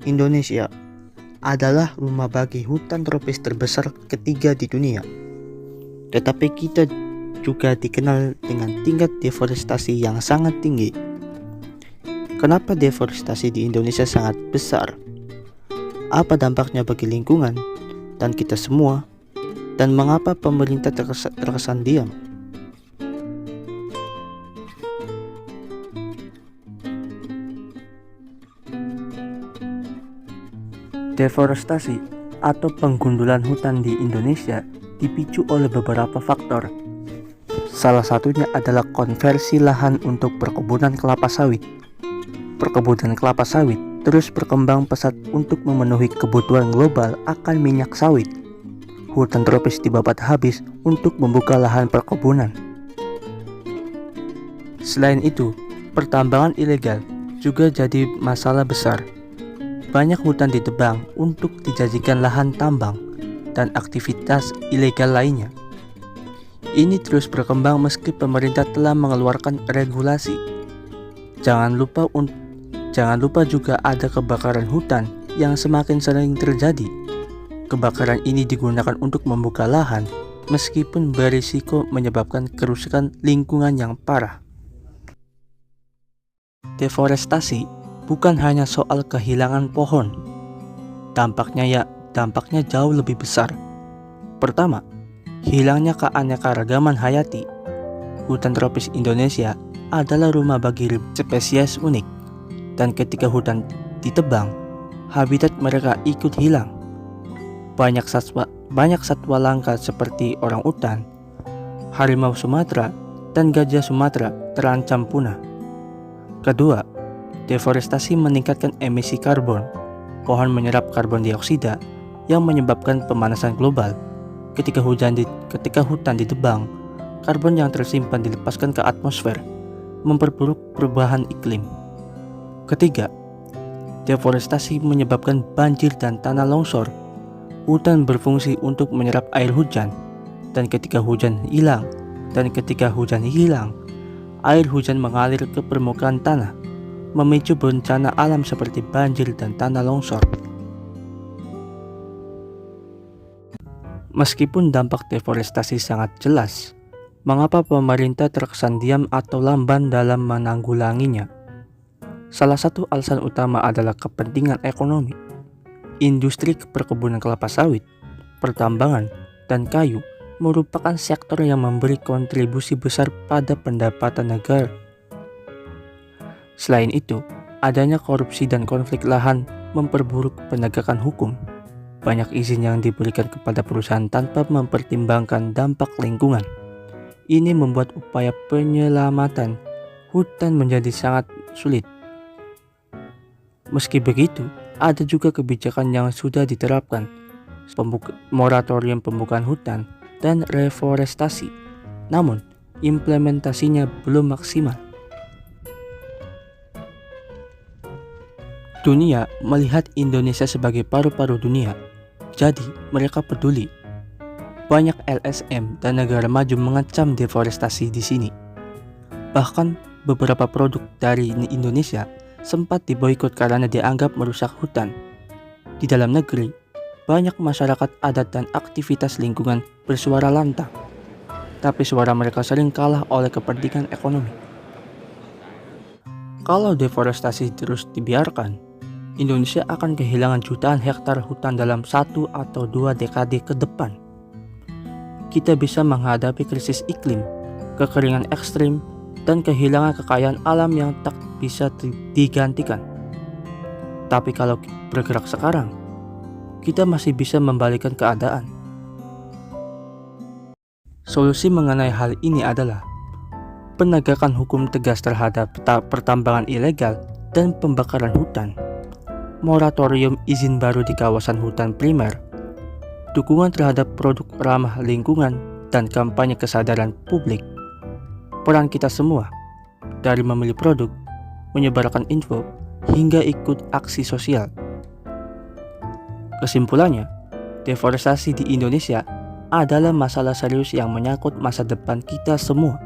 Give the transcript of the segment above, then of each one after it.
Indonesia adalah rumah bagi hutan tropis terbesar ketiga di dunia. Tetapi kita juga dikenal dengan tingkat deforestasi yang sangat tinggi. Kenapa deforestasi di Indonesia sangat besar? Apa dampaknya bagi lingkungan dan kita semua? Dan mengapa pemerintah terkesan diam? Deforestasi atau penggundulan hutan di Indonesia dipicu oleh beberapa faktor. Salah satunya adalah konversi lahan untuk perkebunan kelapa sawit. Perkebunan kelapa sawit terus berkembang pesat untuk memenuhi kebutuhan global akan minyak sawit. Hutan tropis dibabat habis untuk membuka lahan perkebunan. Selain itu, pertambangan ilegal juga jadi masalah besar. Banyak hutan ditebang untuk dijadikan lahan tambang dan aktivitas ilegal lainnya. Ini terus berkembang meski pemerintah telah mengeluarkan regulasi. Jangan lupa juga ada kebakaran hutan yang semakin sering terjadi. Kebakaran ini digunakan untuk membuka lahan meskipun berisiko menyebabkan kerusakan lingkungan yang parah. Deforestasi bukan hanya soal kehilangan pohon. Dampaknya jauh lebih besar. Pertama, hilangnya keanekaragaman hayati. Hutan tropis Indonesia adalah rumah bagi spesies unik, dan ketika hutan ditebang, habitat mereka ikut hilang. Banyak satwa langka seperti orangutan, harimau Sumatera, dan gajah Sumatera terancam punah. Kedua, deforestasi meningkatkan emisi karbon. Pohon menyerap karbon dioksida yang menyebabkan pemanasan global. Ketika hutan ditebang, karbon yang tersimpan dilepaskan ke atmosfer, memperburuk perubahan iklim. Ketiga, deforestasi menyebabkan banjir dan tanah longsor. Hutan berfungsi untuk menyerap air hujan, dan ketika hujan hilang, air hujan mengalir ke permukaan tanah, memicu bencana alam seperti banjir dan tanah longsor. Meskipun dampak deforestasi sangat jelas, mengapa pemerintah terkesan diam atau lamban dalam menanggulanginya? Salah satu alasan utama adalah kepentingan ekonomi. Industri perkebunan kelapa sawit, pertambangan, dan kayu merupakan sektor yang memberi kontribusi besar pada pendapatan negara. Selain itu, adanya korupsi dan konflik lahan memperburuk penegakan hukum. Banyak izin yang diberikan kepada perusahaan tanpa mempertimbangkan dampak lingkungan. Ini membuat upaya penyelamatan hutan menjadi sangat sulit. Meski begitu, ada juga kebijakan yang sudah diterapkan, moratorium pembukaan hutan dan reforestasi. Namun, implementasinya belum maksimal. Dunia melihat Indonesia sebagai paru-paru dunia, jadi mereka peduli. Banyak LSM dan negara maju mengecam deforestasi di sini. Bahkan beberapa produk dari Indonesia sempat diboikot karena dianggap merusak hutan. Di dalam negeri, banyak masyarakat adat dan aktivitas lingkungan bersuara lantang, tapi suara mereka sering kalah oleh kepentingan ekonomi. Kalau deforestasi terus dibiarkan, Indonesia akan kehilangan jutaan hektar hutan dalam 1 atau 2 dekade ke depan. Kita bisa menghadapi krisis iklim, kekeringan ekstrim, dan kehilangan kekayaan alam yang tak bisa digantikan. Tapi kalau bergerak sekarang, kita masih bisa membalikkan keadaan. Solusi mengenai hal ini adalah penegakan hukum tegas terhadap pertambangan ilegal dan pembakaran hutan, moratorium izin baru di kawasan hutan primer, dukungan terhadap produk ramah lingkungan, dan kampanye kesadaran publik. Peran kita semua, dari memilih produk, menyebarkan info, hingga ikut aksi sosial. Kesimpulannya, deforestasi di Indonesia adalah masalah serius yang menyangkut masa depan kita semua.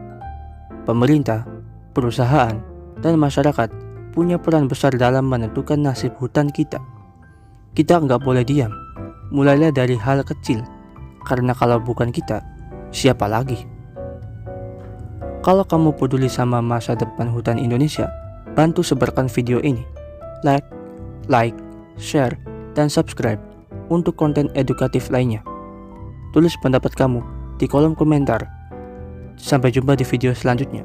Pemerintah, perusahaan, dan masyarakat punya peran besar dalam menentukan nasib hutan kita. Kita nggak boleh diam. Mulailah dari hal kecil, karena kalau bukan kita, siapa lagi? Kalau kamu peduli sama masa depan hutan Indonesia, bantu sebarkan video ini. Like, share, dan subscribe untuk konten edukatif lainnya. Tulis pendapat kamu di kolom komentar. Sampai jumpa di video selanjutnya.